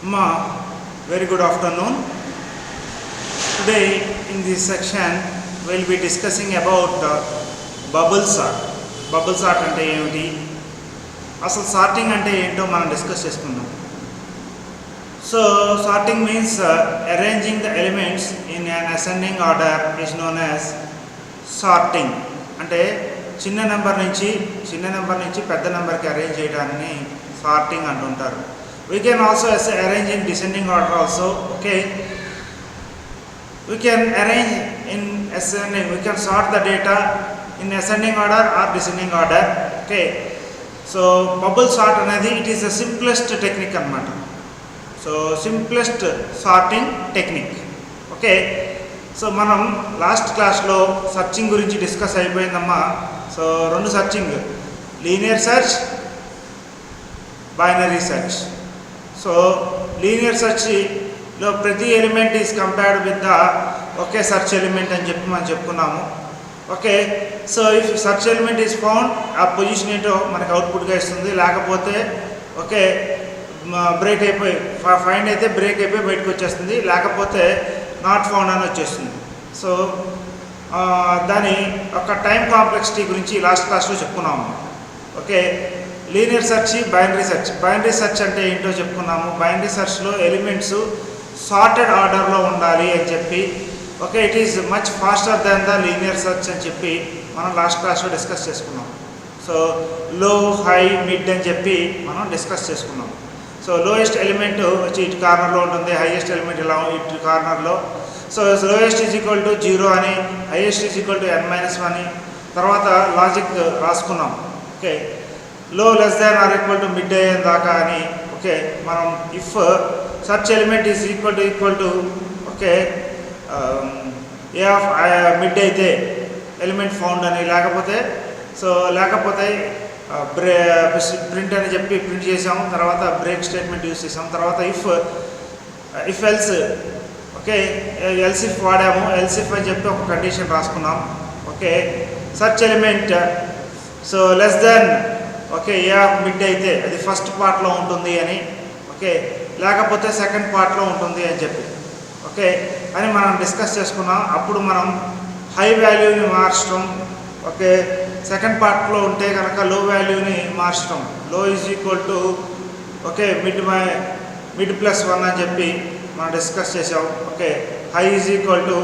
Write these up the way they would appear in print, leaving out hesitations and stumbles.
Ma, very good afternoon. Today in this section we will be discussing about bubble sort. Bubble sort ante emiti, asalu sorting ante ento manam discuss chestunnamu. So sorting means arranging the elements in an ascending order is known as sorting. Ante చిన్న number నుంచి పెద్ద నెంబర్కి arrange చేయడాన్ని sorting అంటుంటారు. We can also arrange in descending order also. Okay, we can arrange in ascending, we can sort the data in ascending order or descending order. Okay, so bubble sort anedi it is the simplest technique anamata. So simplest sorting technique. Okay, so మనం last క్లాస్లో searching గురించి discuss అయిపోయిందమ్మా. సో రెండు searching, linear search, binary search. So linear సెర్చ్లో ప్రతి element is compared with the ఒకే search element అని చెప్పి మనం చెప్పుకున్నాము. Okay, so if search element is found, ఆ పొజిషన్ ఏంటో మనకు అవుట్పుట్గా ఇస్తుంది. లేకపోతే ఓకే బ్రేక్ అయిపోయి ఫైండ్ అయితే బ్రేక్ అయిపోయి బయటకు వచ్చేస్తుంది, లేకపోతే నాట్ ఫౌండ్ అని వచ్చేస్తుంది. సో దాని ఒక టైం కాంప్లెక్సిటీ గురించి లాస్ట్ క్లాస్లో చెప్పుకున్నాము. Okay, linear search, binary search. Binary search అంటే ఏంటో చెప్పుకున్నాము. బైనరీ సెర్చ్లో ఎలిమెంట్స్ సార్టెడ్ ఆర్డర్లో ఉండాలి అని చెప్పి, okay it is much faster than the linear search అని చెప్పి మనం లాస్ట్ క్లాస్లో డిస్కస్ చేసుకున్నాం. సో లో, హై, మిడ్ అని చెప్పి మనం డిస్కస్ చేసుకున్నాం. సో లోయెస్ట్ ఎలిమెంట్ వచ్చి ఇటు కార్నర్లో ఉంటుంది, హైయెస్ట్ ఎలిమెంట్ ఇలా ఇటు కార్నర్లో. So lowest is equal to 0 అని, highest is equal to n-1 అని తర్వాత లాజిక్ రాసుకున్నాం. ఓకే, లో less than or equal to mid అయ్యే దాకా అని. ఓకే, మనం if search element is equal to okay A of mid అయితే ఎలిమెంట్ ఫౌండ్ అని, లేకపోతే ప్రింట్ అని చెప్పి ప్రింట్ చేసాము. తర్వాత బ్రేక్ స్టేట్మెంట్ యూజ్ చేసాము. తర్వాత if else, okay else if వాడాము. ఎల్స్ ఇఫ్ అని చెప్పి ఒక కండిషన్ రాసుకున్నాం. Okay, search element so less than okay A of mid అయితే అది ఫస్ట్ పార్ట్లో ఉంటుంది అని, ఓకే లేకపోతే సెకండ్ పార్ట్లో ఉంటుంది అని చెప్పి ఓకే అని మనం డిస్కస్ చేసుకున్నాం. అప్పుడు మనం హై వాల్యూని మార్చడం, ఓకే సెకండ్ పార్ట్లో ఉంటే కనుక లో వాల్యూని మార్చడం. లో is equal to okay mid plus 1 అని చెప్పి మనం డిస్కస్ చేసాం. Okay, high is equal to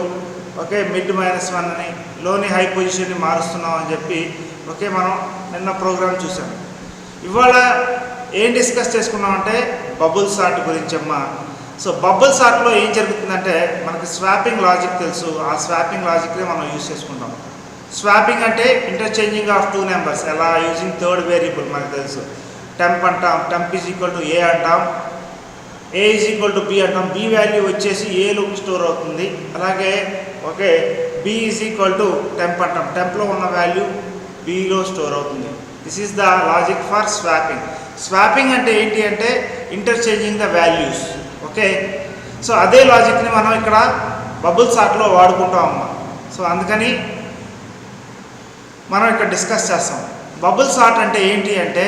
okay mid -1 అని, లోని హై పొజిషన్ని మారుస్తున్నాం అని చెప్పి ఓకే మనం నిన్న ప్రోగ్రామ్ చూసాం. ఇవాళ ఏం డిస్కస్ చేసుకున్నామంటే బబుల్ సార్ట్ గురించి అమ్మా. సో బబుల్ సార్ట్లో ఏం జరుగుతుందంటే మనకి స్వాపింగ్ లాజిక్ తెలుసు. ఆ స్వాపింగ్ లాజిక్ని మనం యూజ్ చేసుకుంటాం. స్వాపింగ్ అంటే ఇంటర్చేంజింగ్ ఆఫ్ 2 నెంబర్స్. ఎలా యూజింగ్ థర్డ్ వేరియబుల్ మనకు తెలుసు. టెంప్ అంటాం, temp is equal to A అంటాం, A is equal to B అంటాం. బి వాల్యూ వచ్చేసి ఏలో స్టోర్ అవుతుంది. అలాగే okay B is equal to temp అంటాం, టెంప్లో ఉన్న వాల్యూ బిలో స్టోర్ అవుతుంది. This is the logic for swapping. Swapping అంటే ఏంటి అంటే interchanging the values. Okay, so అదే లాజిక్ని మనం ఇక్కడ బబుల్ సార్ట్లో వాడుకుంటాం అమ్మా. సో అందుకని మనం ఇక్కడ డిస్కస్ చేస్తాం. బబుల్ సార్ట్ అంటే ఏంటి అంటే,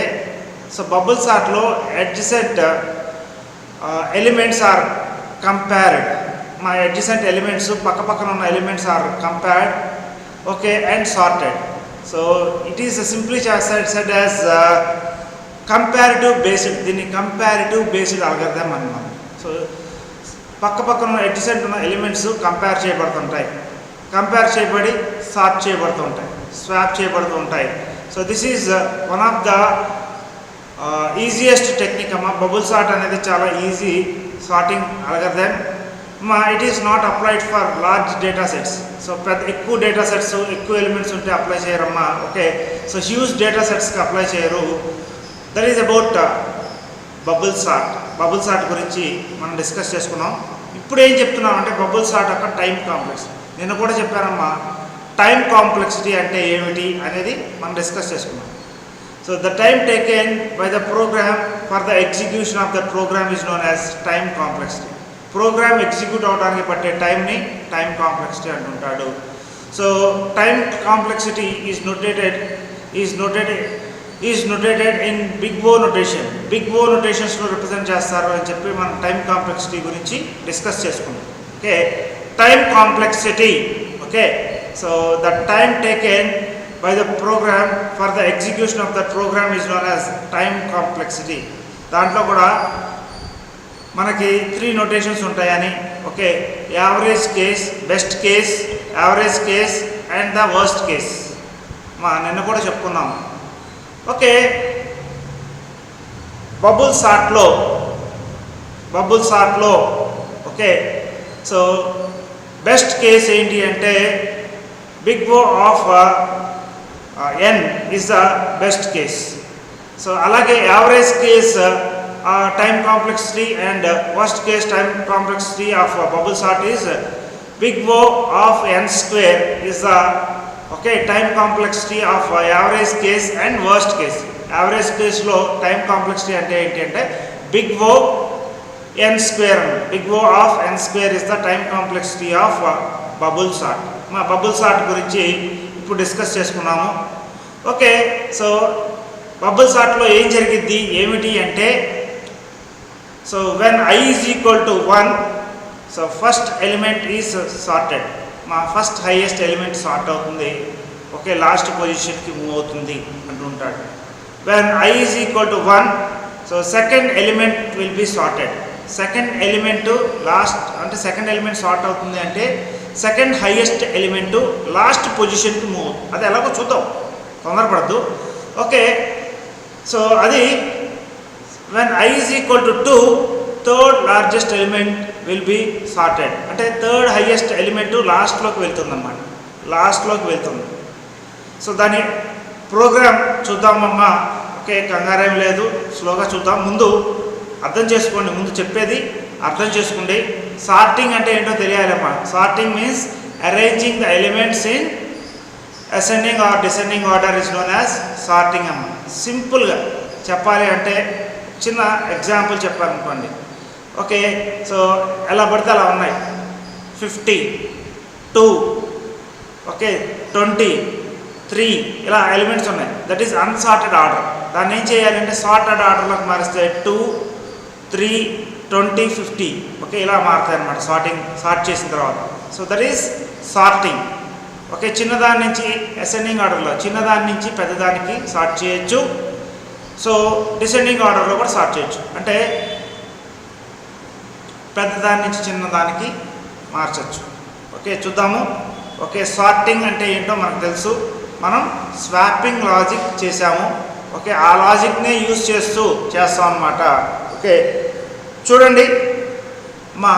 సో బబుల్ సార్ట్లో అడ్జసెంట్ ఎలిమెంట్స్ ఆర్ కంపేర్డ్. మా అడ్జసెంట్ ఎలిమెంట్స్ పక్కన ఉన్న elements are compared okay and sorted. So it is simply said as comparative based. దీన్ని కంపారిటివ్ బేస్డ్ అల్గోరిథం అన్నమాట. సో పక్కన ఉన్న అడ్జసెంట్ ఉన్న ఎలిమెంట్స్ కంపేర్ చేయబడుతుంటాయి, కంపేర్ చేయబడి సార్ట్ చేయబడుతుంటాయి, స్వాప్ చేయబడుతూ ఉంటాయి. So this is one of the easiest technique అమ్మా. బబుల్ సార్ట్ అనేది చాలా ఈజీ సార్టింగ్ అల్గోరిథం అమ్మా. It is not applied for large data sets. So ఎక్కువ డేటా సెట్స్, ఎక్కువ ఎలిమెంట్స్ ఉంటే అప్లై చేయరమ్మా. ఓకే, సో హ్యూజ్ డేటా సెట్స్కి అప్లై చేయరు. That is about bubble sort. Bubble sort గురించి మనం డిస్కస్ చేసుకున్నాం. ఇప్పుడు ఏం చెప్తున్నాం అంటే బబుల్ సార్ట్ యొక్క టైం కాంప్లెక్స్. నేను కూడా చెప్పానమ్మా, టైం కాంప్లెక్సిటీ అంటే ఏమిటి అనేది మనం డిస్కస్ చేసుకున్నాం. So the time taken by the program for the execution of the program is known as time complexity. Program execute అవడానికి పట్టే టైంని టైం కాంప్లెక్సిటీ అంటుంటాడు. So time complexity is noted is notated in big O notation. Big O నొటేషన్స్లో represent చేస్తారు అని చెప్పి మనం time complexity గురించి డిస్కస్ చేసుకున్నాం. Okay, time complexity. Okay, so the time taken by the program for the execution of that program is known as time complexity. దాంట్లో కూడా మనకి 3 నోటేషన్స్ ఉంటాయని. Okay, average case, best case, average case and the worst case నిన్న కూడా చెప్పుకున్నాం. Okay, bubble సార్ట్లో okay, so best case ఏంటి అంటే big O of n is the best case. So అలాగే average case time complexity and worst case time complexity of bubble sort is big O of n square is the okay time complexity of average case and worst case. Average కేస్లో time complexity అంటే ఏంటి అంటే big O n square. Big O of n square is the time complexity of bubble sort. Bubble sort గురించి ఇప్పుడు discuss చేసుకున్నాము. Okay, so bubble సార్ట్లో ఏం జరిగిద్ది ఏమిటి అంటే, so when i is equal to 1, so first element is sorted. First highest element sort అవుతుంది. Okay, last పొజిషన్కి move అవుతుంది అంటుంటాడు. When i is equal to 1, so second element will be sorted. Second element last అంటే second element sort అవుతుంది అంటే second highest element last పొజిషన్కి move అవుతుంది. అది ఎలాగో చూద్దాం, తొందరపడద్దు. ఓకే, సో అది when i is equal to 2, third largest element will be sorted. అంటే థర్డ్ హైయెస్ట్ ఎలిమెంటు లాస్ట్లోకి వెళ్తుంది అన్నమాట, లాస్ట్లోకి వెళ్తుంది. సో దాని ప్రోగ్రామ్ చూద్దామమ్మా. ఓకే, కంగారేం లేదు, స్లోగా చూద్దాం. ముందు అర్థం చేసుకోండి, ముందు చెప్పేది అర్థం చేసుకోండి. సార్టింగ్ అంటే ఏంటో తెలియాలమ్మా. Sorting means arranging the elements in ascending or descending order is known as sorting అమ్మ. సింపుల్గా చెప్పాలి అంటే చిన్న ఎగ్జాంపుల్ చెప్పాలనుకోండి. ఓకే, సో ఎలా పడితే అలా ఉన్నాయి. 50, 2, ఓకే 20, 3 ఇలా ఎలిమెంట్స్ ఉన్నాయి. That is unsorted order. దాన్ని ఏం చేయాలంటే సార్టెడ్ ఆర్డర్లోకి మారిస్తే 2, 3, 20, 50 ఓకే ఇలా మారుతాయి అన్నమాట సార్ట్ చేసిన తర్వాత. So that is sorting. Okay, చిన్నదాని నుంచి అసెండింగ్ ఆర్డర్లో చిన్నదాని నుంచి పెద్దదానికి సార్ట్ చేయొచ్చు. సో డిసెండింగ్ ఆర్డర్లో కూడా సార్ట్ చేయొచ్చు, అంటే పెద్దదాని నుంచి చిన్నదానికి మార్చచ్చు. ఓకే, చూద్దాము. ఓకే, సార్టింగ్ అంటే ఏంటో మనకు తెలుసు. మనం స్వాపింగ్ లాజిక్ చేసాము. ఓకే, ఆ లాజిక్నే యూజ్ చేస్తాం అన్నమాట. ఓకే, చూడండి, మా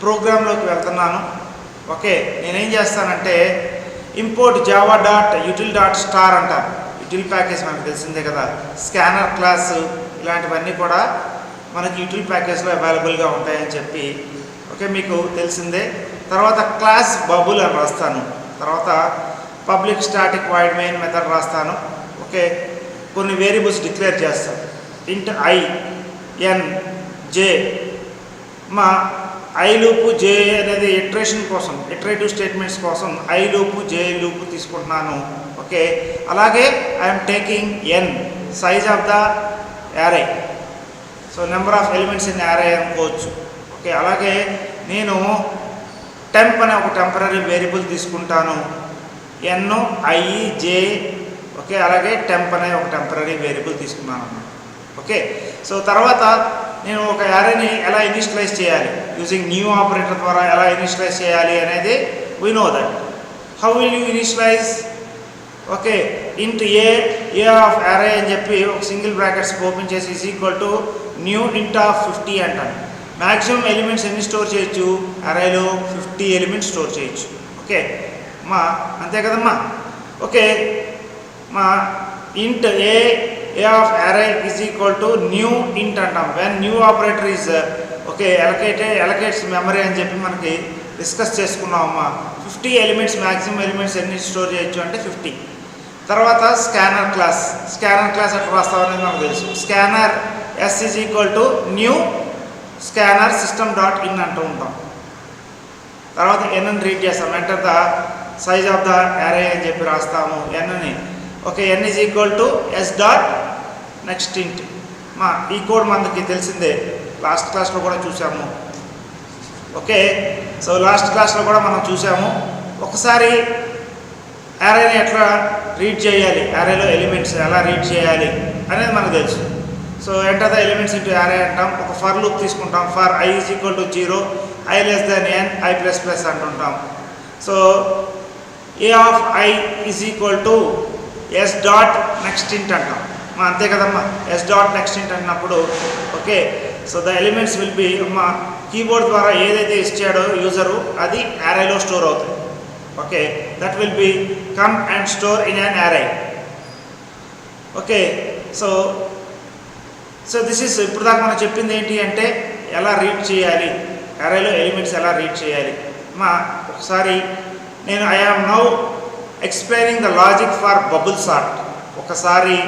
ప్రోగ్రాంలోకి వెళ్తున్నాను. ఓకే, నేనేం చేస్తానంటే import Java dot util dot star అంటారు. యూటిల్ ప్యాకేజ్ మనకు తెలిసిందే కదా. స్కానర్ క్లాస్ ఇలాంటివన్నీ కూడా మనకి యూటిల్ ప్యాకేజ్లో అవైలబుల్గా ఉంటాయని చెప్పి ఓకే మీకు తెలిసిందే. తర్వాత క్లాస్ బబుల్ అని రాస్తాను. తర్వాత public static void main method రాస్తాను. ఓకే, కొన్ని వేరియబుల్స్ డిక్లేర్ చేస్తాను. Int i, n, j. మా ఐ లూపు జే అనేది ఇటరేషన్ కోసం, ఇటరేటివ్ స్టేట్మెంట్స్ కోసం ఐ లూపు జే లూపు తీసుకుంటున్నాను. ఓకే, అలాగే I'm taking n size of the array. So number of elements in array అనుకోవచ్చు. Okay, అలాగే నేను టెంప్ అనే ఒక టెంపరీ వేరియబుల్ తీసుకుంటాను. ఎన్, ఐ, జే. ఓకే, అలాగే టెంప్ అనే ఒక టెంపరీ వేరియబుల్ తీసుకున్నాను అన్నమాట. ఓకే, సో తర్వాత నేను ఒక యారేని ఎలా ఇనిషియలైజ్ చేయాలి, యూజింగ్ న్యూ ఆపరేటర్ ద్వారా ఎలా ఇనిషియలైజ్ చేయాలి అనేది we know that. How will you initialise? Okay, ఇంట్ ఏ ఆఫ్ యారే అని చెప్పి ఒక సింగిల్ బ్రాకెట్స్ ఓపెన్ చేసి is equal to new int of 50 అంటాను. మ్యాక్సిమం ఎలిమెంట్స్ ఎన్ని స్టోర్ చేయొచ్చు? అరేలో 50 ఎలిమెంట్స్ స్టోర్ చేయొచ్చు. ఓకే మా అంతే కదమ్మా. ఓకే, మా ఇంట్ ఏ of array is equal to new int అంటాం. when new operator is okay allocates memory అని చెప్పి మనకి డిస్కస్ చేసుకున్నామమ్మా. 50 ఎలిమెంట్స్ మ్యాక్సిమం ఎలిమెంట్స్ ఎన్ని స్టోర్ చేయొచ్చు అంటే 50. తర్వాత స్కానర్ క్లాస్ ఎట్లా రాస్తామనేది మనకు తెలుసు. Scanner s is equal to new scanner system dot in అంటూ ఉంటాం. తర్వాత n అని రీడ్ చేస్తాం. Enter the size of the array అని చెప్పి రాస్తాము. n ని okay, n is equal to s dot next ఇంట్. ఈ కోడ్ మనకి తెలిసిందే, లాస్ట్ క్లాస్లో కూడా చూసాము. ఓకే, సో లాస్ట్ క్లాస్లో కూడా మనం చూసాము. ఒకసారి యారేని ఎట్లా రీడ్ చేయాలి, యారేలో ఎలిమెంట్స్ ఎలా రీడ్ చేయాలి అనేది మనకు తెలుసు. So enter the elements into array అంటాం. ఒక ఫర్ లూప్ తీసుకుంటాం. For i is equal to 0, i less than n, i plus plus అంటుంటాం. So a of i is equal to s dot next int అంటాం. అంతే కదమ్మా, s dot next int అన్నప్పుడు okay, so the elements will be keyboard ద్వారా ఏదైతే ఇచ్చాడో user అది యారేలో స్టోర్ అవుతుంది. Okay, that will become and store in an array. Okay, so this is ఇప్పుడు దాకా మనం చెప్పింది ఏంటి అంటే ఎలా రీడ్ చేయాలి, యారేలో ఎలిమెంట్స్ ఎలా రీడ్ చేయాలి. ఒకసారి నేను I am now explaining the logic for bubble sort. ఒకసారి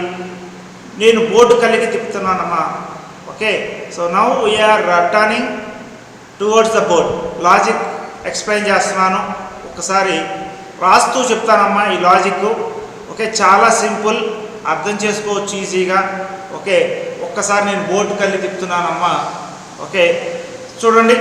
నేను బోర్డు కలిగి తిప్పుతున్నానమ్మా. Okay, so now we're turning towards the board. Logic explain చేస్తున్నాను, ఒకసారి రాస్తూ చెప్తానమ్మా ఈ లాజిక్. ఓకే, చాలా సింపుల్, అర్థం చేసుకోవచ్చు ఈజీగా. ఓకే, ఒక్కసారి నేను బోర్డు కలిగి తిప్పుతున్నానమ్మా. ఓకే, చూడండి.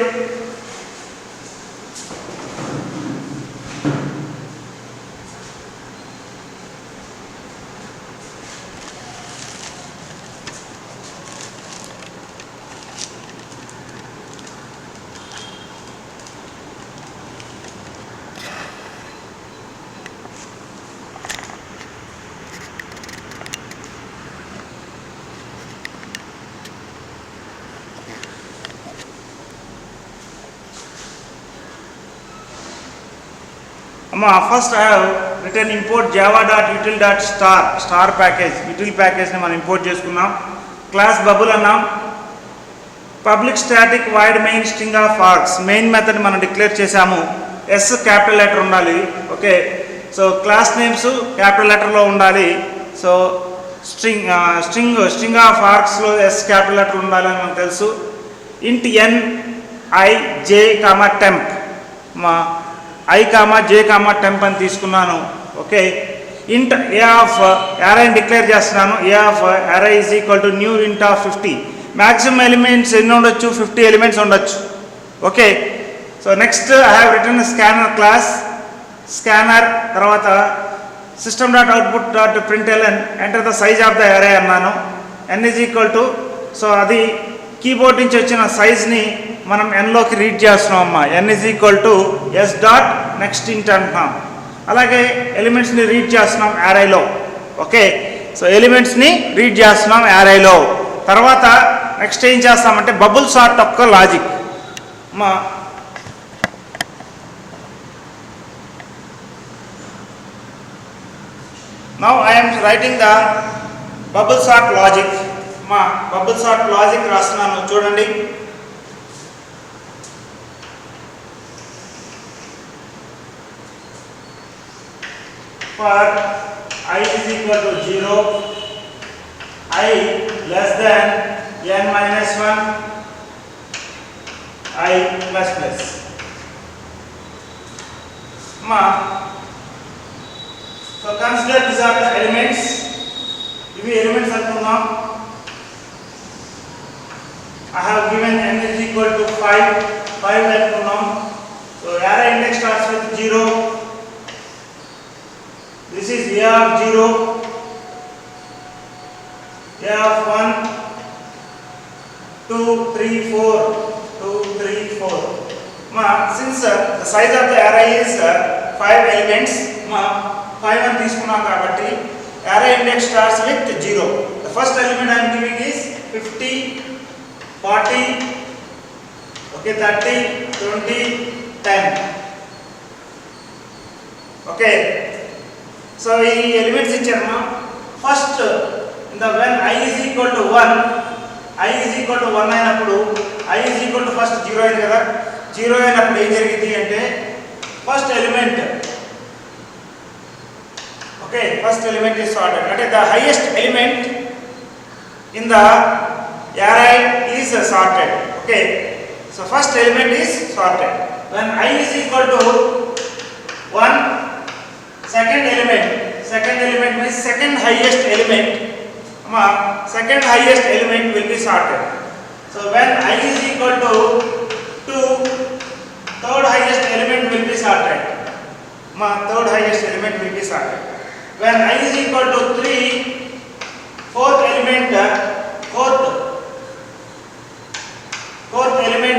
First I have return import java.util.star package. Util ప్యాకేజ్ని మనం ఇంపోర్ట్ చేసుకున్నాం. క్లాస్ బబుల్ అన్నాం. Public static void main string of args, main method మనం డిక్లేర్ చేసాము. ఎస్ క్యాపిటల్ లెటర్ ఉండాలి. Okay, so class names capital లెటర్లో ఉండాలి. సో స్ట్రింగ్ ఆఫ్ ఆర్గ్స్లో ఎస్ క్యాపిటల్ లెటర్ ఉండాలని మనకు తెలుసు. ఇంట్ n i j temp, i, j, temp అని తీసుకున్నాను. ఓకే, ఇంట్ a ఆఫ్ యారైని డిక్లేర్ చేస్తున్నాను. a of array is equal to new int of 50. Maximum elements ఎన్ని ఉండొచ్చు? 50 ఎలిమెంట్స్ ఉండొచ్చు. Okay, so next I have return scanner class. Scanner తర్వాత system dot output dot println enter the size of the array అన్నాను. n is equal to, so అది keyboard నుంచి వచ్చిన సైజ్ని మనం ఎన్లోకి రీడ్ చేస్తున్నాం అమ్మా. n is equal to s dot next ఇంట్ అంటున్నాం. అలాగే ఎలిమెంట్స్ని రీడ్ చేస్తున్నాం యారేలో. ఓకే, సో ఎలిమెంట్స్ని రీడ్ చేస్తున్నాం యారేలో. తర్వాత నెక్స్ట్ ఏం చేస్తామంటే బబుల్ సార్ట్ యొక్క logic. Now I'm writing the bubble sort logic. Bubble sort logic రాస్తున్నాను, చూడండి. For I is equal to 0, I less than n minus 1, I plus plus. So consider these are the elements. Ivi elements antunam. I have given n is equal to 5 antunam. So array index starts with 0. This is a of 0, a of 1, 2, 3, 4, 2, 3, 4. Since the size of the array is 5 elements, 5 and తీసుకున్నాం కాబట్టి array index starts with 0. The first element I am giving is 50, 40, okay, 30, 20, 10. Okay. So ఈ elements ఇచ్చారమ్మా. First when i is equal to 1 అయినప్పుడు i is equal to first 0 అయింది కదా. 0 అయినప్పుడు ఏం జరిగింది అంటే first element, okay, first element is sorted, అంటే the highest element in the array is sorted. Okay, so first element is sorted. When I is equal to 1, second element second element means second highest element. Second highest element will be sorted. So when I is equal to 2, third highest element will be sorted. Third highest element will be sorted. When I is equal to 3, fourth element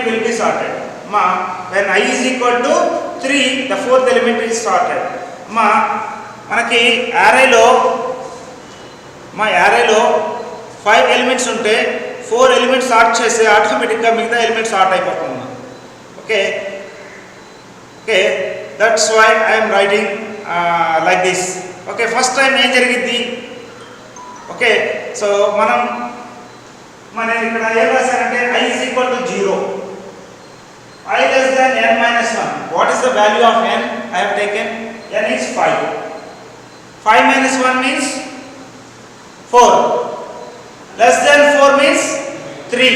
will be sorted. When I is equal to 3, the fourth element is sorted. మనకి arrayలో 5 elements ఉంటే 4 elements sort చేస్తే ఆటోమేటిక్గా మిగతా elements sort అయిపోతుంది. Okay, that's why I'm writing like this. Okay, first time ఏం జరిగింది? Okay, so మనం ఇక్కడ ఏం రాశారంటే I is equal to 0, I less than n minus 1. What is the value of n? I have taken n is 5. 5 minus 1 means 4. Less than 4 means 3.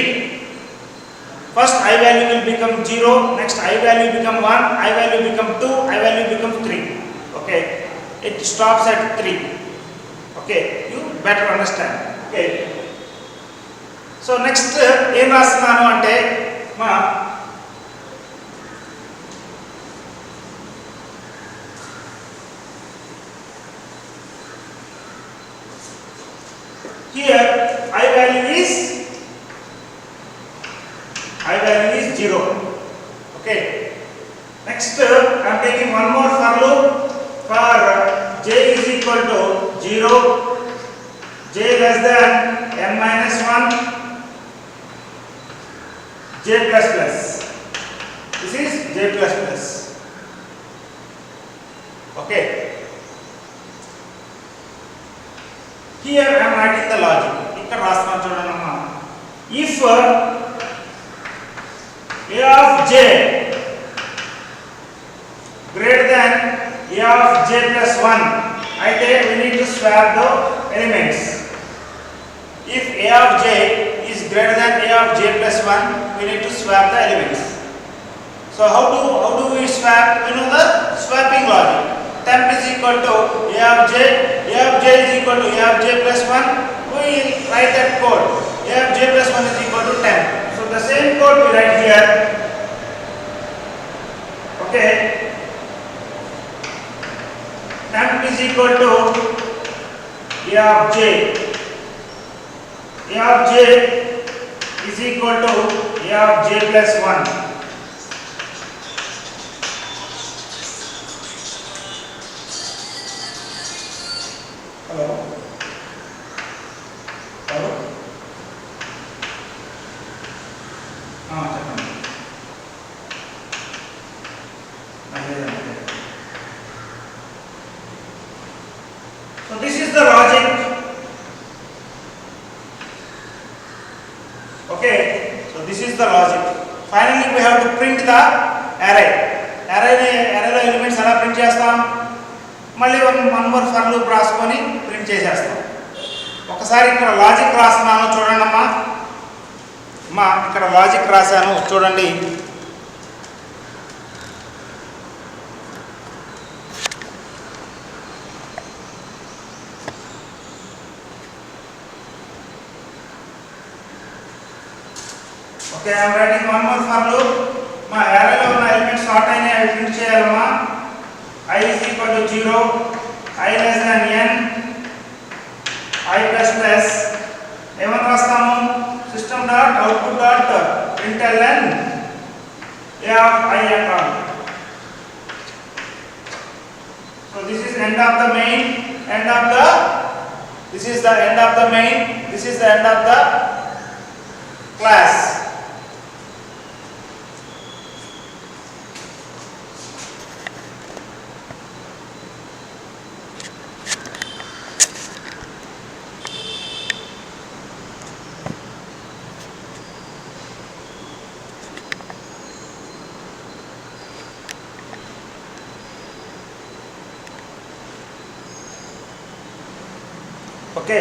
First I value will become 0, next I value become 1, I value become 2, I value become 3. Okay, it stops at 3. Okay, you better understand. Okay, so next ఏం రాస్తున్నాను అంటే here I value is 0. Okay, next I am taking one more for loop for j is equal to 0, j less than n minus 1, j plus plus. This is j plus plus. Okay, here I am writing the logic. ఇక్కడ రాస్తున్నాను చూడండి అమ్మా. If a of j greater than a of j plus 1, అయితే we need to swap the elements. If a of j is greater than a of j plus 1, we need to swap the elements. So how do we swap? You know the swapping logic. Temp is equal to a of j is equal to a of j plus 1. We write that code. A of j plus 1 is equal to temp. So the same code we write here. Okay, temp is equal to a of j. A of j is equal to a of j plus 1. Hello. So this is the logic. Okay, so this is the logic. Finally we have to print the array. Arrayలో elements ఎలా print చేస్తాం? మళ్ళీ one more for loop రాసుకొని print చేసేస్తాం. ఒకసారి ఇక్కడ logic రాస్తున్నాను చూడండి అమ్మా. ఇక్కడ లాజిక్ రాశాను చూడండి. Okay, I am writing one more for loop. arrayలో ఉన్న ఎలిమెంట్స్ సార్ట్ అయినాయి, అవి ప్రింట్ చేయాలమ్మా. I is equal to 0, I less than n, I plus plus. ఏమని రాస్తాము? system dot output dot println a of I and all. So this is end of the main, this is the end of the main, this is the end of the class. Okay,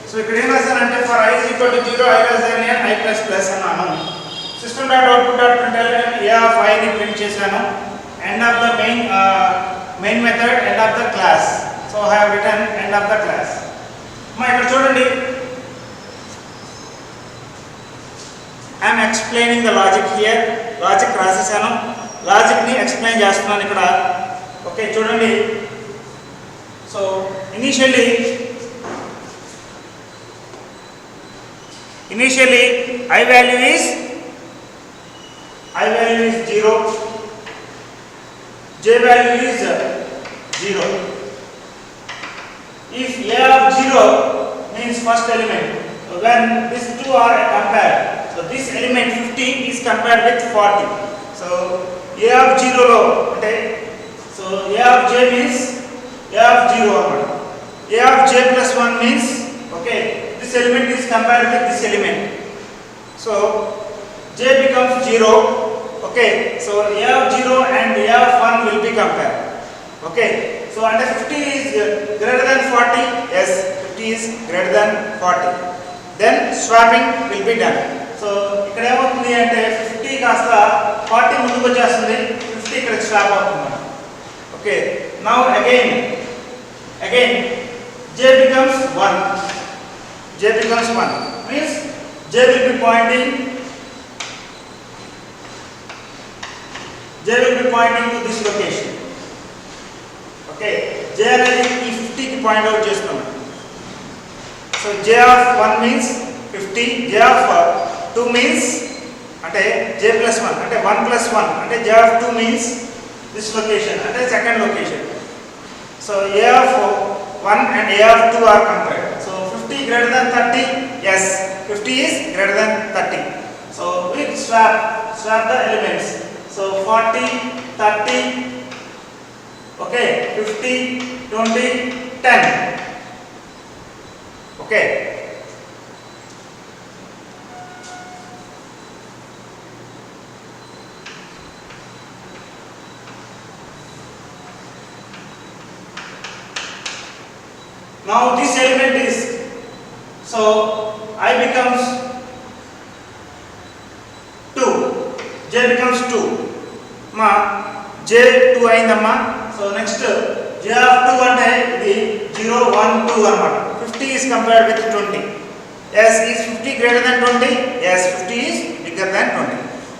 so ఇక్కడ ఏం రాశానంటే for I is equal to 0, I less than n, I plus plus అన్నాను. System dot output dot println a of I ని print చేశాను. End of the main method, end of the class. So so I have written end of the class. మా ఇక్కడ చూడండి, I'm explaining the logic here. Logic రాసేసాను, లాజిక్ని explain చేస్తున్నాను ఇక్కడ. Okay చూడండి. So initially I value is 0, J value is 0. If A of 0 means first element, so when these two are compared, so this element 50 is compared with 40. So A of 0 lo ante, so A of J means A of 0 anamata. A of J plus 1 means, okay, this element is compared with this element. So J becomes 0. Okay, so A of 0 and A of 1 will be compared. Okay, so under 50 is greater than 40. Yes, 50 is greater than 40. Then swapping will be done. So ikkada emutundi ante 50 kaasta 40 munduku vachestundi, 50 ikkada swap avutundi. Okay, now again J becomes 1. J becomes 1 means J will be pointing to this location. Okay, J అనేది ఈ 50 కి point out చేస్తున్నాం. So J of 1 means 50, J of 2 means అంటే J plus 1 అంటే 1 plus 1 అంటే J of 2 means this location అంటే second location. So A of 1 and A of 2 are compared. So 50 greater than 30. Yes, 50 is greater than 30. So we swap the elements. So 40, 30, okay, 50, 20, 10. Okay. Now this element is, so I becomes 2, J becomes 2. Ma J 2 అయిందమ్మా. So next J of 2 అంటే ఇది 0, 1, 2 అన్నమాట. 50 is compared with 20. Yes, is 50 greater than 20? Yes, 50 is bigger than 20.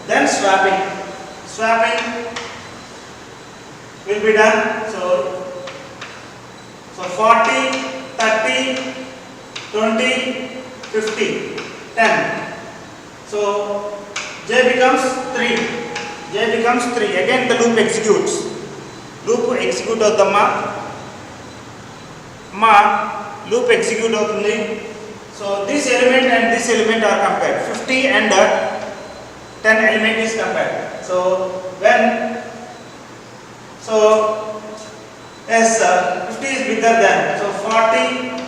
Then swapping will be done. So 40, 30, 20, 50, 10. So J becomes 3. Again the loop executes. Execute అవుతుందమ్మా. Loop execute అవుతుంది. So this element and this element are compared. 50 and 10 element is compared. So yes, 50 is bigger than. So 40,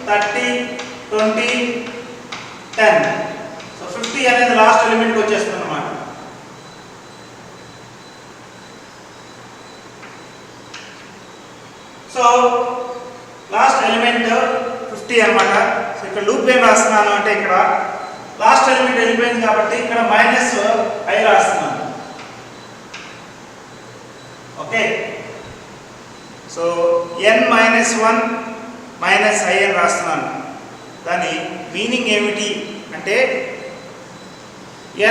30, 20, 10. So 50 అనేది last element కి వచ్చేస్తుంది అన్నమాట. So last element 50 అన్నమాట. So ఇక్కడ loop ఏం రాస్తున్నాను అంటే ఇక్కడ లాస్ట్ ఎలిమెంట్ వెళ్ళిపోయింది కాబట్టి ఇక్కడ మైనస్ I రాస్తున్నాను. Okay, so n minus 1 minus I అని రాస్తున్నాను. దాని మీనింగ్ ఏమిటి అంటే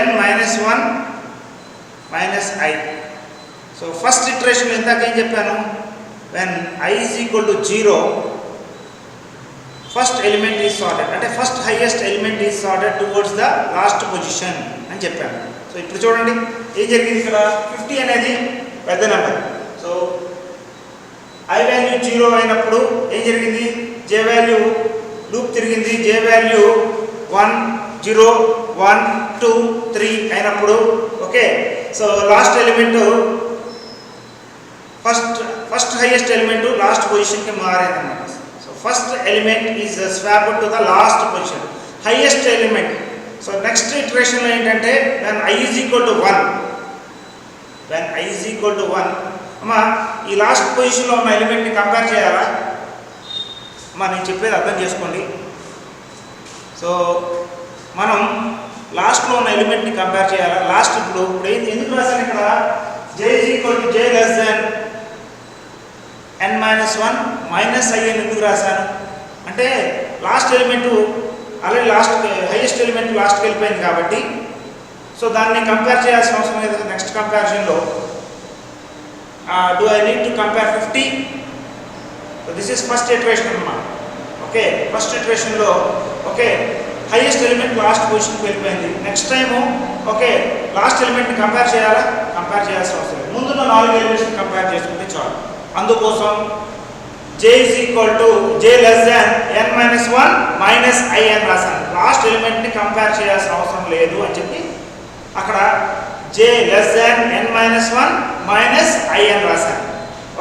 n minus 1 minus I. So first iteration ఇందాక ఏం చెప్పాను, when I is equal to 0, first element is sorted అంటే first highest element is sorted towards the last position అని చెప్పాను. సో ఇప్పుడు చూడండి ఏం జరిగింది ఇక్కడ. 50 అనేది పెద్ద నెంబర్. సో I వాల్యూ 0 అయినప్పుడు ఏం జరిగింది, J వాల్యూ లూప్ తిరిగింది. J వాల్యూ 1, 0, 1, 2, 3 అయినప్పుడు okay. So last element first highest element last పొజిషన్కి మారేది అన్నమాట. So first element is swapped to the last position, highest element. So next ఇటరేషన్లో ఏంటంటే when I is equal to 1, అమ్మా ఈ last పొజిషన్లో ఉన్న ఎలిమెంట్ని కంపేర్ చేయాలా అమ్మా, నేను చెప్పేది అర్థం చేసుకోండి. సో మనం లాస్ట్లో ఉన్న ఎలిమెంట్ని కంపేర్ చేయాలా. లాస్ట్ ఇప్పుడు ఎందుకు రాశాను ఇక్కడ J is equal to J less than n-1 మైనస్ i అని ఎందుకు రాశాను అంటే last element already highest element లాస్ట్కి వెళ్ళిపోయింది కాబట్టి సో దాన్ని కంపేర్ చేయాల్సిన అవసరం లేదు. నెక్స్ట్ కంపారిజన్లో do I need to compare 50? So this is first iteration అన్నమాట. ఓకే ఫస్ట్ ఇటరేషన్లో ఓకే హైయెస్ట్ ఎలిమెంట్ లాస్ట్ పొజిషన్కి వెళ్ళిపోయింది. నెక్స్ట్ టైము ఓకే లాస్ట్ ఎలిమెంట్ని కంపేర్ చేయాలా, కంపేర్ చేయాల్సిన అవసరం లేదు. ముందున్న 4 ఎలిమెంట్స్ని కంపేర్ చేసుకుంటే చాలు. అందుకోసం j less than n-1 మైనస్ i అని రాశాను. లాస్ట్ ఎలిమెంట్ని కంపేర్ చేయాల్సిన అవసరం లేదు అని చెప్పి అక్కడ j less than n-1 మైనస్ i అని రాశాను.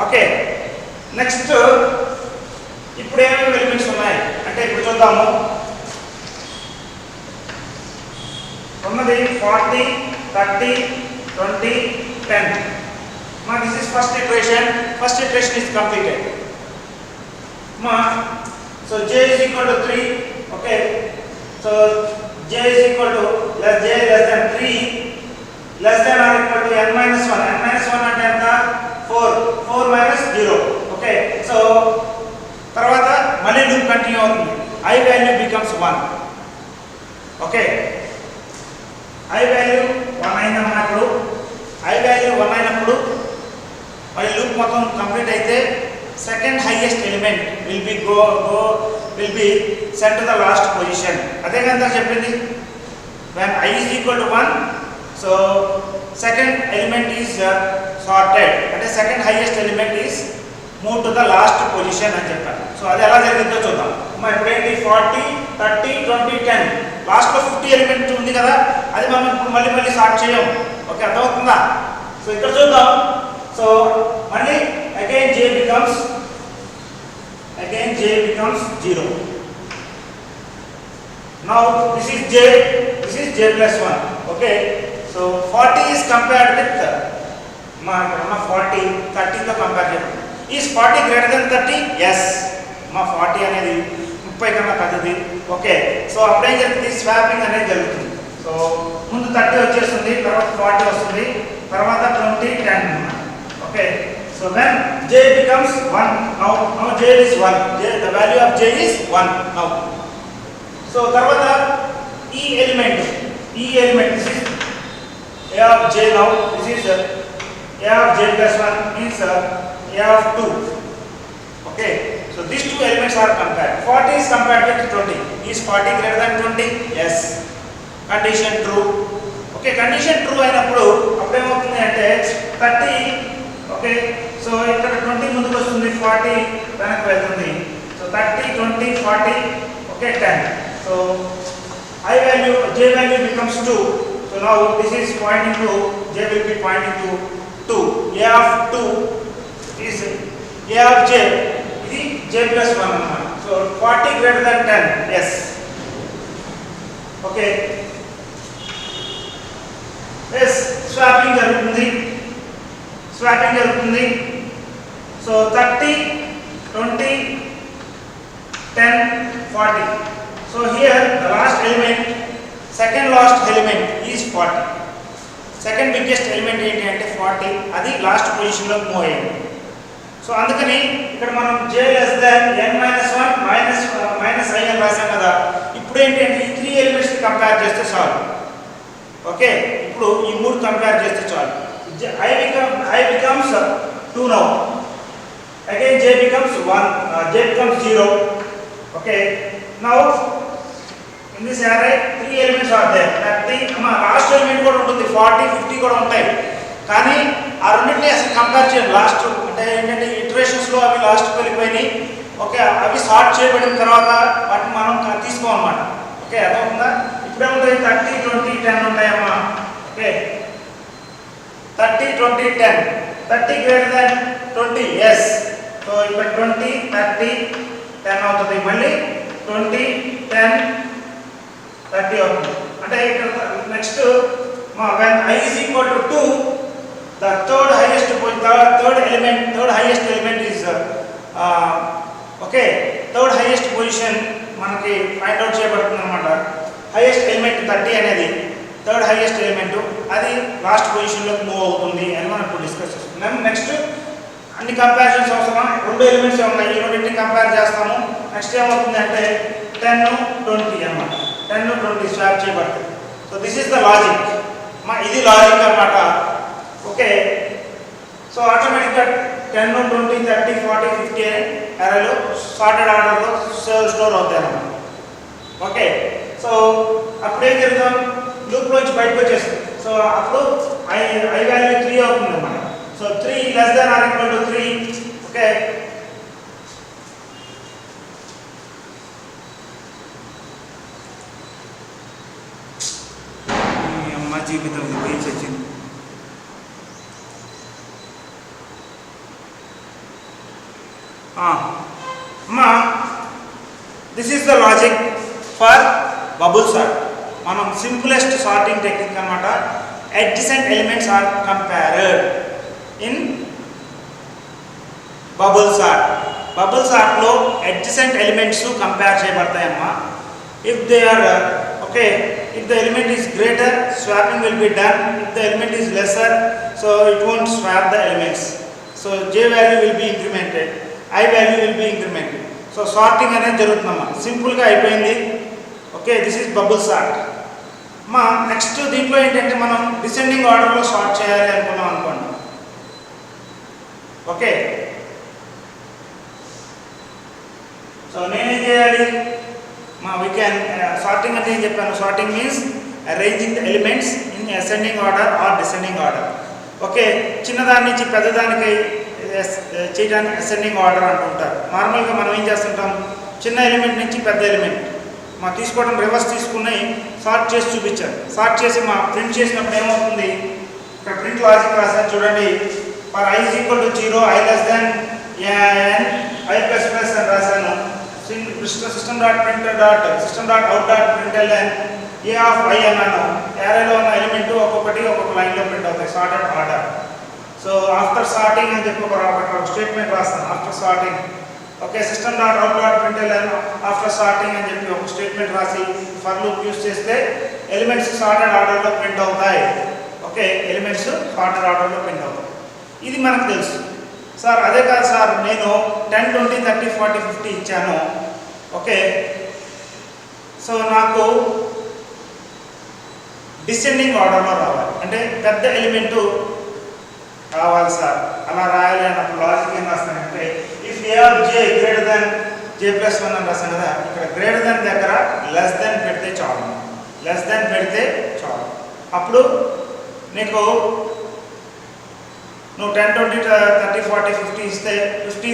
ఓకే నెక్స్ట్ ఇప్పుడు ఏమేమి ఎలిమెంట్స్ ఉన్నాయి అంటే ఇప్పుడు చూద్దాము. ఉన్నది 40, 30, 20, 10. This is first iteration. First iteration is completed. So j is equal to 3. Okay. So j is equal to j less than 3 less than or equal to n-1. n-1 అంటే ఎంత 4 minus 0. Okay. So తర్వాత మళ్ళీ loop continue అవుతుంది. I value becomes 1. Okay. I value 1 అయినప్పుడు I value 1 అయినప్పుడు మరి loop మొత్తం complete అయితే second highest element will be sent to the last position. అదే కదా చెప్పింది when I is equal to 1 so second element is sorted అంటే second highest element is moved to the last position అని చెప్పాను. So అది ఎలా జరిగిందో చూద్దాం. ఇప్పుడు ఏంటి 40, 30, 20, 10 లాస్ట్లో 50 ఎలిమెంట్ ఉంది కదా అది మనం ఇప్పుడు మళ్ళీ సార్ట్ చేయం. ఓకే అర్థమవుతుందా? సో ఇక్కడ చూద్దాం. సో మళ్ళీ again j becomes 0. Now this is j plus 1. Okay. So 40 is compared with 40, 30 తో కంపేర్ చేద్దాం. Is 40 greater than 30? Yes. 40 అనేది 30 కన్నా పెద్దది. ఓకే సో అప్పుడు ఏం జరుగుతుంది స్వాపింగ్ అనేది జరుగుతుంది. సో ముందు 30 వచ్చేస్తుంది, తర్వాత 40 వస్తుంది, తర్వాత 20, 10. Okay so when j becomes 1 now j is 1 the value of j is 1 now. so తర్వాత ఈ element this is a of j now this is a of j plus 1 means a of 2. okay so these two elements are compared. 40 is compared with 20. Is 40 greater than 20? Yes. Condition true. okay condition true అయినప్పుడు అప్పుడు ఏమవుతుంది అంటే 30 okay so ఇక్కడ 20 ముందుకు వస్తుంది, 40 వెనక్కి వెళ్తుంది. So 30, 20, 40 okay 10. So j value becomes 2. so now this is pointing to j will be pointing to 2. a of 2 is a of j ఇది j plus 1 అన్నమాట. So 40 greater than 10. yes. Okay yes swapping జరుగుతుంది. So 30, 20, 10, 40. so here the last element, second last element is 40. second biggest element ఏంటి అంటే 40, అది last position లో move అయ్యింది. So అందుకని ఇక్కడ మనం j less than n-1 మైనస్ i అని రాసాం కదా. ఇప్పుడు ఏంటి అంటే ఈ 3 ఎలిమెంట్స్ ని కంపేర్ చేస్తే చాలు. ఓకే ఇప్పుడు ఈ 3 కంపేర్ చేస్తే చాలు. I becomes 2 now. Again j becomes 1. J becomes 0. Okay. Now in this array 3 elements are there. 30 last element కూడా ఉంటుంది, 40, 50 కూడా ఉంటాయి. కానీ ఆ రెండింటిని అసలు కంపేర్ చేయండి. లాస్ట్ అంటే ఏంటంటే ఇటరేషన్స్ లో అవి లాస్ట్కి వెళ్ళిపోయినాయి. ఓకే అవి సార్ట్ చేయబడిన తర్వాత వాటిని మనం తీసుకోమన్నమాట. ఓకే అర్థమవుతుందా? ఇప్పుడే ఉంటాయి 30, 20, 10 ఉంటాయమ్మా. Okay 30, 20, 10. 30 greater than 20. yes. So ఇక్కడ 20, 30, 10 అవుతుంది. మళ్ళీ 20, 10, 30 అవుతుంది. అంటే ఇక్కడ next when I is equal to 2 the third highest element is okay third highest position మనకి ఫైండ్ అవుట్ చేయబడుతుంది అన్నమాట. హైయెస్ట్ ఎలిమెంట్ 30 అనేది థర్డ్ హైయెస్ట్ ఎలిమెంట్, అది లాస్ట్ పొజిషన్లోకి మూవ్ అవుతుంది అని మనం ఇప్పుడు డిస్కస్ చేసుకున్నాం. నెక్స్ట్ అన్ని కంపారిజన్స్ అవసరం. 2 ఎలిమెంట్స్ ఉన్నాయి, ఈ రెండింటిని కంపేర్ చేస్తాము. నెక్స్ట్ ఏమవుతుంది అంటే 10, 20 అన్నమాట. 10, 20 స్వాప్ చేయబడుతుంది. So this is the logic. ఇది లాజిక్ అన్నమాట. ఓకే, సో ఆటోమేటిక్గా 10, 20, 30, 40, 50 అరేలో సార్టెడ్ ఆర్డర్లో స్టోర్ అవుతాయి అన్నమాట. ఓకే, సో అప్పుడు ఏం జరుగుతాం, లూప్లోంచి బయటకు వచ్చేస్తుంది. సో అప్పుడు ఐ వాల్యూ 3 అవుతుంది అన్నమాట. So 3 less than or equal to 3. Okay, అమ్మ జీవితం బీచ్ వచ్చింది. అమ్మా, this is the logic for bubble sort. మనం సింపులెస్ట్ సార్టింగ్ టెక్నిక్ అన్నమాట. Adjacent elements are compared in bubble sort. Bubble సార్ట్లో అడ్జసెంట్ ఎలిమెంట్స్ కంపేర్ చేయబడతాయమ్మా. If they are okay, if the element is greater, swapping will be done. If the element is lesser, so it won't swap the elements. So J value will be incremented, I value will be incremented. So sorting అనేది జరుగుతుందమ్మా. సింపుల్గా అయిపోయింది. Okay, this is bubble sort. Next దీంట్లో ఏంటంటే మనం descending ఆర్డర్లో sort చేయాలి అనుకున్నాం అనుకోండి. ఓకే, సో నేనేం చేయాలి, వీ క్యాన్ సార్టింగ్ అంటే ఏం చెప్పాను, sorting means arranging the elements in ascending order or descending order. Okay, చిన్నదాని నుంచి పెద్దదానికి చేయడానికి అసెండింగ్ ఆర్డర్ అంటుంటారు. నార్మల్గా మనం ఏం చేస్తుంటాం, చిన్న ఎలిమెంట్ నుంచి పెద్ద ఎలిమెంట్ తీసుకోవడం, రివర్స్ తీసుకుని సార్ట్ చేసి చూపించాను. సార్ట్ చేసి ప్రింట్ చేసినప్పుడు ఏమవుతుంది, ఇక్కడ ప్రింట్ లాజిక్ రాశాను చూడండి. For I is equal to 0, I less than n, I plus plus అని రాశాను. System dot printer dot system dot out dot println A of I అన్నాను. యారేలో ఉన్న ఎలిమెంట్ ఒక్కొక్కటి ఒక్కొక్క లైన్లో ప్రింట్ అవుతాయి, sorted order. So after sorting అని చెప్పి ఒక స్టేట్మెంట్ రాస్తాను. After sorting, okay, system dot out dot println after sorting అని చెప్పి ఒక స్టేట్మెంట్ రాసి ఫర్ లూప్ యూస్ చేస్తే ఎలిమెంట్స్ సార్టెడ్ ఆర్డర్లో ప్రింట్ అవుతాయి. ఓకే, ఎలిమెంట్స్ సార్టెడ్ ఆర్డర్లో ప్రింట్ అవుతాయి. ఇది మనకు తెలుసు. సార్ అదే కాదు సార్, నేను 10, 20, 30, 40, 50 ఇచ్చాను. ఓకే, సో నాకు డిసెండింగ్ ఆర్డర్లో రావాలి అంటే పెద్ద ఎలిమెంటు రావాలి సార్. అలా రాయాలి అన్నప్పుడు లాజిక్ ఏం రాస్తానంటే if A of J greater than J+1 అని రాస్తాను కదా, ఇక్కడ గ్రేటర్ దాన్ దగ్గర లెస్ దాన్ పెడితే చాలు. లెస్ దాన్ పెడితే చాలు. అప్పుడు నీకు నువ్వు 10, 20, 30, 40, 50 ఇస్తే 50,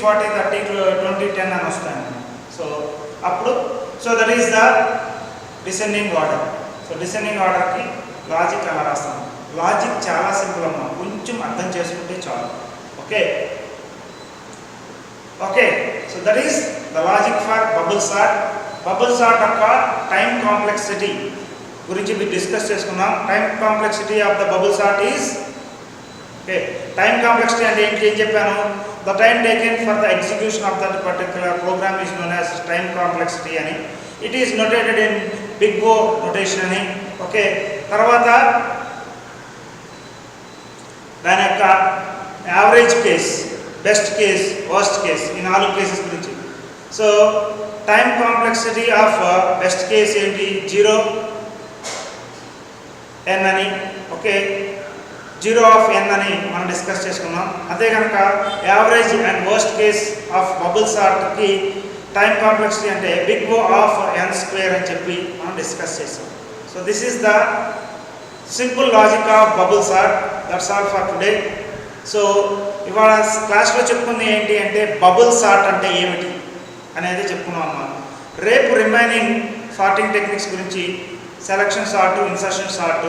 40, 30, 20, 10 అని వస్తాను. సో అప్పుడు that is the descending order. So descending ఆర్డర్కి లాజిక్ అలా రాస్తాను. లాజిక్ చాలా సింపుల్ అమ్మా, కొంచెం అర్థం చేసుకుంటే చాలు. Okay okay, so that is the logic for bubble sort. Bubble sort యొక్క టైం కాంప్లెక్సిటీ గురించి మీరు డిస్కస్ చేసుకున్నాం. Time complexity of the bubble sort is okay. Time complexity అంటే ఏంటి ఏం చెప్పాను, the time taken for the execution of that particular program is known as time complexity అని. It is notated in big O notation అని. Okay, తర్వాత దాని యొక్క average case, best case, worst case, ఈ 4 కేసెస్ గురించి. So time complexity of best case ఏంటి, 0 n అని. Okay, 0 of n అని మనం డిస్కస్ చేసుకున్నాం. అదే కనుక average and worst case of bubble సార్ట్కి టైం కాంప్లెక్సిటీ అంటే బిగ్ O ఆఫ్ n² అని చెప్పి మనం డిస్కస్ చేసాం. So this is the simple logic of bubble sort. That's all for today. సో ఇవాళ క్లాస్లో చెప్పుకుంది ఏంటి అంటే బబుల్ సార్ట్ అంటే ఏమిటి అనేది చెప్పుకున్నాం అన్నమాట. రేపు రిమైనింగ్ సార్టింగ్ టెక్నిక్స్ గురించి selection sort, insertion sort,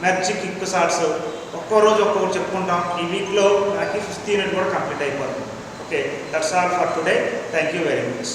merge, quick sorts ఒక్కో రోజు ఒక్కొక్కటి చెప్పుకుంటాం. ఈ వీక్లో నాకు 5th యూనిట్ కూడా కంప్లీట్ అయిపోతుంది. Okay, that's all for today. Thank you very much.